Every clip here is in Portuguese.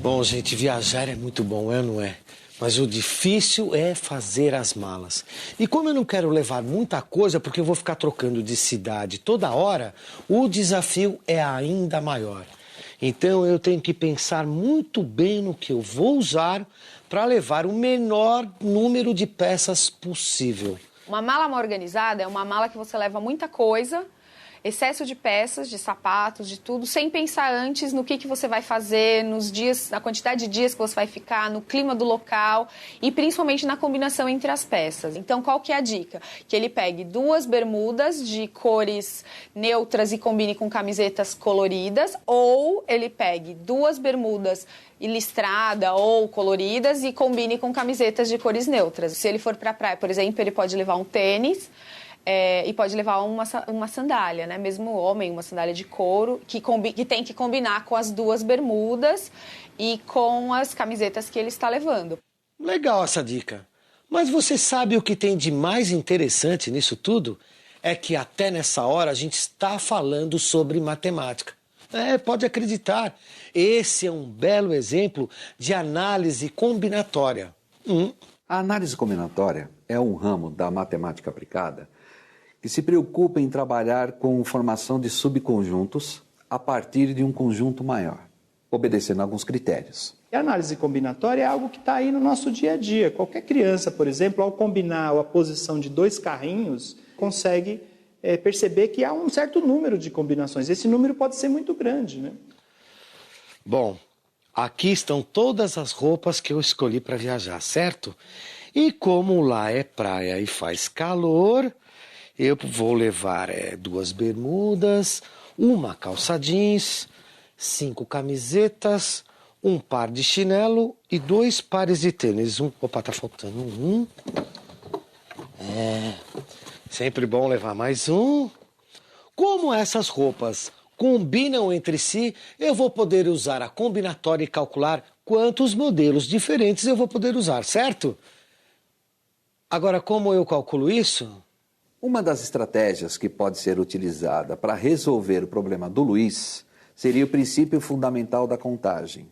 Bom, gente, viajar é muito bom, não é? Mas o difícil é fazer as malas. E como eu não quero levar muita coisa, porque eu vou ficar trocando de cidade toda hora, o desafio é ainda maior. Então eu tenho que pensar muito bem no que eu vou usar para levar o menor número de peças possível. Uma mala mal organizada é uma mala que você leva muita coisa, excesso de peças, de sapatos, de tudo, sem pensar antes no que você vai fazer, nos dias, na quantidade de dias que você vai ficar, no clima do local e principalmente na combinação entre as peças. Então, qual que é a dica? Que ele pegue 2 bermudas de cores neutras e combine com camisetas coloridas, ou ele pegue 2 bermudas listrada ou coloridas e combine com camisetas de cores neutras. Se ele for para a praia, por exemplo, ele pode levar um tênis, e pode levar uma sandália, né? Mesmo homem, uma sandália de couro, que tem que combinar com as 2 bermudas e com as camisetas que ele está levando. Legal essa dica. Mas você sabe o que tem de mais interessante nisso tudo? É que até nessa hora a gente está falando sobre matemática. Pode acreditar. Esse é um belo exemplo de análise combinatória. A análise combinatória é um ramo da matemática aplicada que se preocupa em trabalhar com formação de subconjuntos a partir de um conjunto maior, obedecendo a alguns critérios. A análise combinatória é algo que está aí no nosso dia a dia. Qualquer criança, por exemplo, ao combinar a posição de 2 carrinhos, consegue perceber que há um certo número de combinações. Esse número pode ser muito grande, né? Bom, aqui estão todas as roupas que eu escolhi para viajar, certo? E como lá é praia e faz calor, eu vou levar 2 bermudas, uma calça jeans, 5 camisetas, um par de chinelo e 2 pares de tênis. Opa, tá faltando um. Sempre bom levar mais um. Como essas roupas combinam entre si, eu vou poder usar a combinatória e calcular quantos modelos diferentes eu vou poder usar, certo? Agora, como eu calculo isso? Uma das estratégias que pode ser utilizada para resolver o problema do Luiz seria o princípio fundamental da contagem,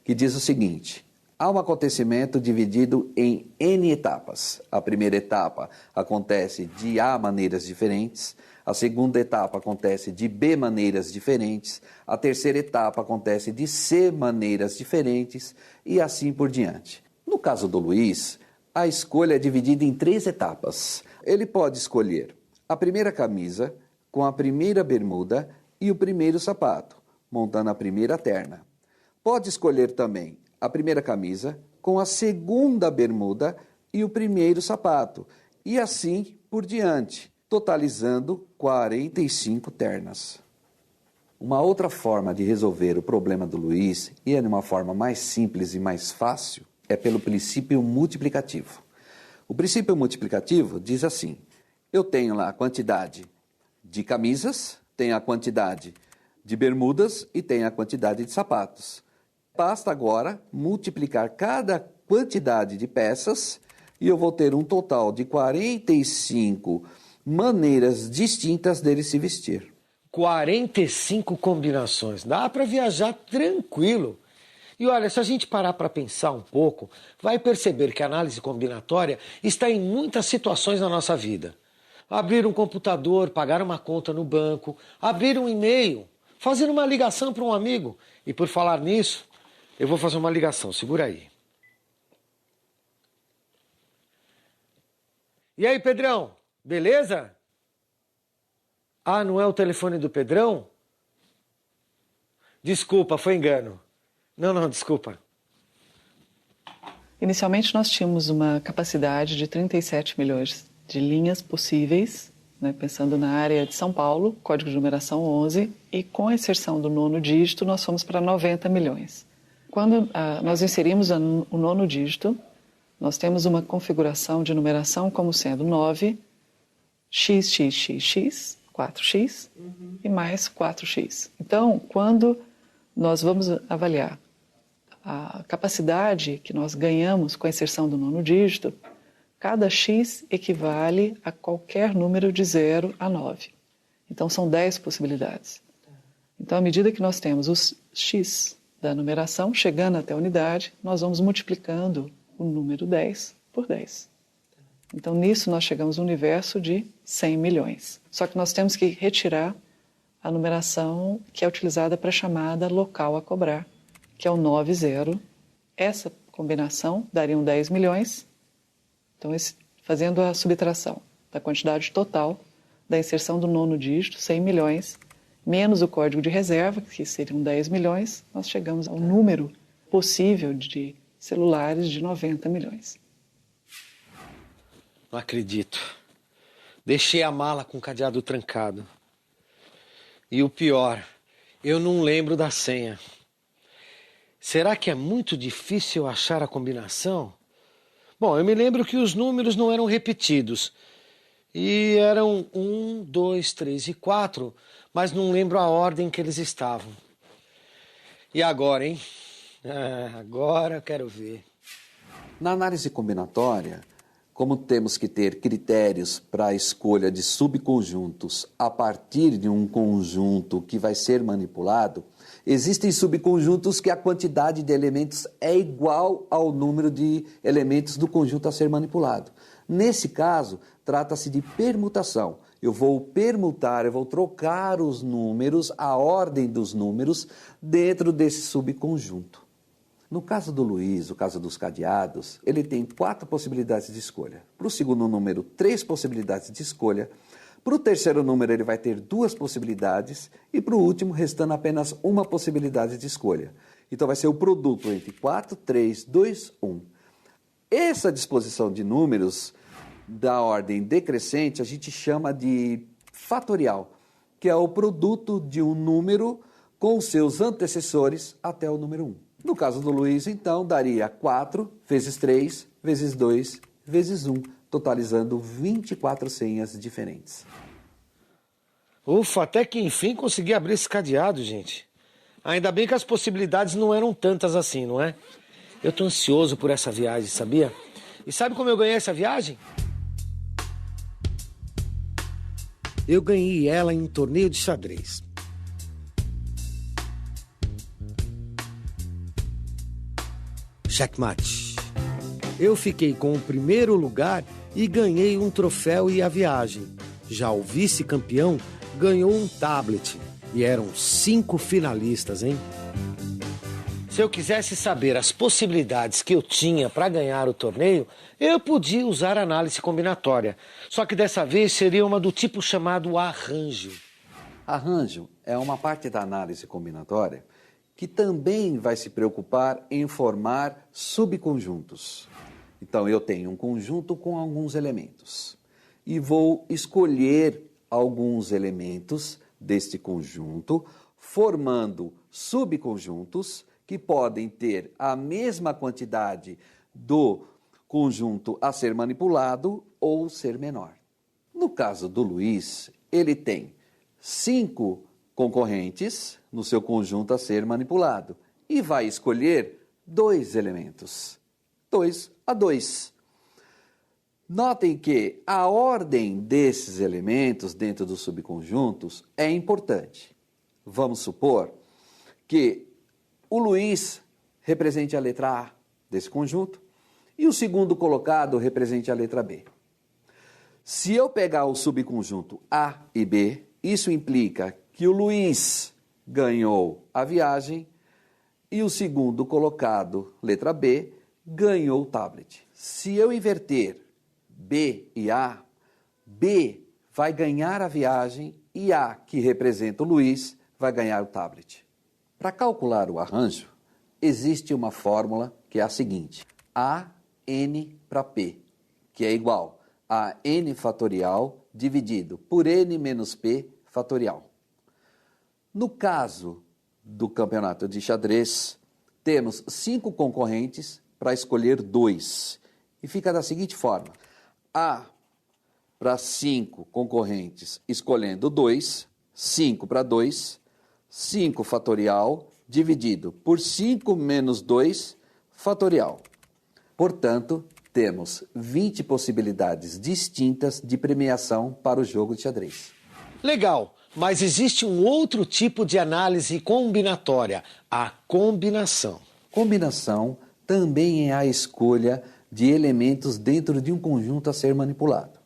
que diz o seguinte: há um acontecimento dividido em N etapas. A primeira etapa acontece de A maneiras diferentes, a segunda etapa acontece de B maneiras diferentes, a terceira etapa acontece de C maneiras diferentes e assim por diante. No caso do Luiz, a escolha é dividida em 3 etapas. Ele pode escolher a primeira camisa com a primeira bermuda e o primeiro sapato, montando a primeira terna. Pode escolher também a primeira camisa com a segunda bermuda e o primeiro sapato, e assim por diante, totalizando 45 ternas. Uma outra forma de resolver o problema do Luiz, e é de uma forma mais simples e mais fácil, é pelo princípio multiplicativo. O princípio multiplicativo diz assim: eu tenho lá a quantidade de camisas, tenho a quantidade de bermudas e tenho a quantidade de sapatos. Basta agora multiplicar cada quantidade de peças e eu vou ter um total de 45 maneiras distintas dele se vestir. 45 combinações. Dá para viajar tranquilo. E olha, se a gente parar para pensar um pouco, vai perceber que a análise combinatória está em muitas situações na nossa vida. Abrir um computador, pagar uma conta no banco, abrir um e-mail, fazer uma ligação para um amigo. E por falar nisso, eu vou fazer uma ligação, segura aí. E aí, Pedrão, beleza? Ah, não é o telefone do Pedrão? Desculpa, foi engano. Não, desculpa. Inicialmente nós tínhamos uma capacidade de 37 milhões de linhas possíveis, né, pensando na área de São Paulo, código de numeração 11, e com a inserção do 9º dígito nós fomos para 90 milhões. Quando nós inserimos o 9º dígito, nós temos uma configuração de numeração como sendo 9, xxxx, 4x, e mais 4x. Então, quando nós vamos avaliar a capacidade que nós ganhamos com a inserção do 9º dígito, cada x equivale a qualquer número de 0 a 9. Então, são 10 possibilidades. Então, à medida que nós temos os x da numeração, chegando até a unidade, nós vamos multiplicando o número 10 por 10. Então, nisso, nós chegamos a um universo de 100 milhões. Só que nós temos que retirar a numeração que é utilizada para a chamada local a cobrar, que é o 90. Essa combinação daria 10 milhões. Então, fazendo a subtração da quantidade total da inserção do 9º dígito, 100 milhões, menos o código de reserva, que seriam 10 milhões, nós chegamos ao número possível de celulares de 90 milhões. Não acredito. Deixei a mala com o cadeado trancado. E o pior, eu não lembro da senha. Será que é muito difícil achar a combinação? Bom, eu me lembro que os números não eram repetidos. E eram 1, 2, 3 e 4, mas não lembro a ordem que eles estavam. E agora, hein? Agora eu quero ver. Na análise combinatória, como temos que ter critérios para a escolha de subconjuntos a partir de um conjunto que vai ser manipulado, existem subconjuntos que a quantidade de elementos é igual ao número de elementos do conjunto a ser manipulado. Nesse caso, trata-se de permutação. Eu vou permutar, eu vou trocar os números, a ordem dos números, dentro desse subconjunto. No caso do Luiz, o caso dos cadeados, ele tem 4 possibilidades de escolha. Para o segundo número, 3 possibilidades de escolha. Para o terceiro número, ele vai ter 2 possibilidades. E para o último, restando apenas 1 possibilidade de escolha. Então, vai ser o produto entre 4, 3, 2, 1. Essa disposição de números da ordem decrescente, a gente chama de fatorial, que é o produto de um número com seus antecessores até o número 1. No caso do Luiz, então, daria 4 vezes 3 vezes 2 vezes 1, totalizando 24 senhas diferentes. Ufa, até que enfim consegui abrir esse cadeado, gente. Ainda bem que as possibilidades não eram tantas assim, não é? Eu tô ansioso por essa viagem, sabia? E sabe como eu ganhei essa viagem? Eu ganhei ela em um torneio de xadrez. Checkmate. Eu fiquei com o primeiro lugar e ganhei um troféu e a viagem. Já o vice-campeão ganhou um tablet. E eram 5 finalistas, hein? Se eu quisesse saber as possibilidades que eu tinha para ganhar o torneio, eu podia usar análise combinatória. Só que dessa vez seria uma do tipo chamado arranjo. Arranjo é uma parte da análise combinatória que também vai se preocupar em formar subconjuntos. Então, eu tenho um conjunto com alguns elementos e vou escolher alguns elementos deste conjunto, formando subconjuntos que podem ter a mesma quantidade do conjunto a ser manipulado ou ser menor. No caso do Luiz, ele tem 5 concorrentes no seu conjunto a ser manipulado e vai escolher 2 elementos, 2 a 2. Notem que a ordem desses elementos dentro dos subconjuntos é importante. Vamos supor que o Luiz represente a letra A desse conjunto e o segundo colocado represente a letra B. Se eu pegar o subconjunto A e B, isso implica que o Luiz ganhou a viagem e o segundo colocado, letra B, ganhou o tablet. Se eu inverter B e A, B vai ganhar a viagem e A, que representa o Luiz, vai ganhar o tablet. Para calcular o arranjo, existe uma fórmula que é a seguinte: AN para P, que é igual a N fatorial dividido por N menos P fatorial. No caso do campeonato de xadrez, temos 5 concorrentes para escolher 2. E fica da seguinte forma: A para 5 concorrentes escolhendo 2, 5 para 2, 5 fatorial dividido por 5 menos 2 fatorial. Portanto, temos 20 possibilidades distintas de premiação para o jogo de xadrez. Legal, Mas existe um outro tipo de análise combinatória, a combinação. Combinação também é a escolha de elementos dentro de um conjunto a ser manipulado.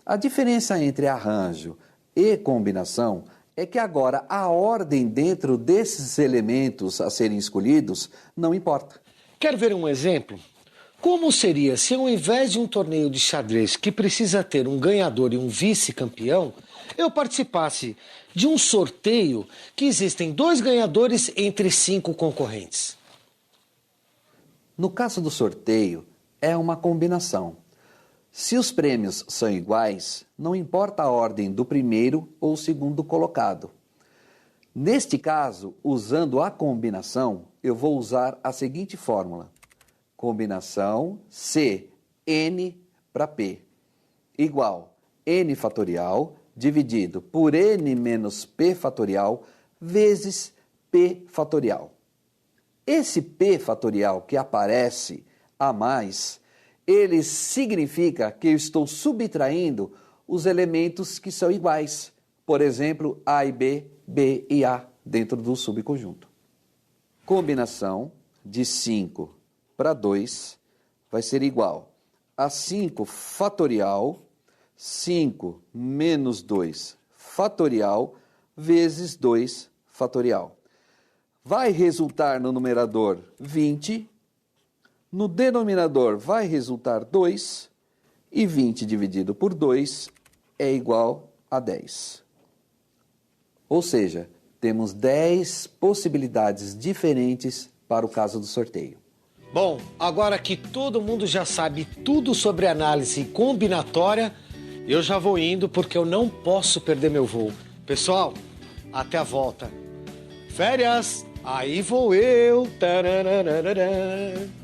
A diferença entre arranjo e combinação é que agora a ordem dentro desses elementos a serem escolhidos não importa. Quer ver um exemplo? Como seria se ao invés de um torneio de xadrez que precisa ter um ganhador e um vice-campeão, eu participasse de um sorteio que existem 2 ganhadores entre 5 concorrentes? No caso do sorteio, é uma combinação. Se os prêmios são iguais, não importa a ordem do primeiro ou segundo colocado. Neste caso, usando a combinação, eu vou usar a seguinte fórmula. Combinação C, N para P, igual N fatorial dividido por N menos P fatorial vezes P fatorial. Esse P fatorial que aparece a mais, ele significa que eu estou subtraindo os elementos que são iguais. Por exemplo, A e B, B e A dentro do subconjunto. Combinação de 5 para 2 vai ser igual a 5 fatorial, 5 menos 2 fatorial, vezes 2 fatorial. Vai resultar no numerador 20, no denominador vai resultar 2, e 20 dividido por 2 é igual a 10. Ou seja, temos 10 possibilidades diferentes para o caso do sorteio. Bom, agora que todo mundo já sabe tudo sobre análise combinatória, eu já vou indo porque eu não posso perder meu voo. Pessoal, até a volta. Férias, aí vou eu. Tararararara.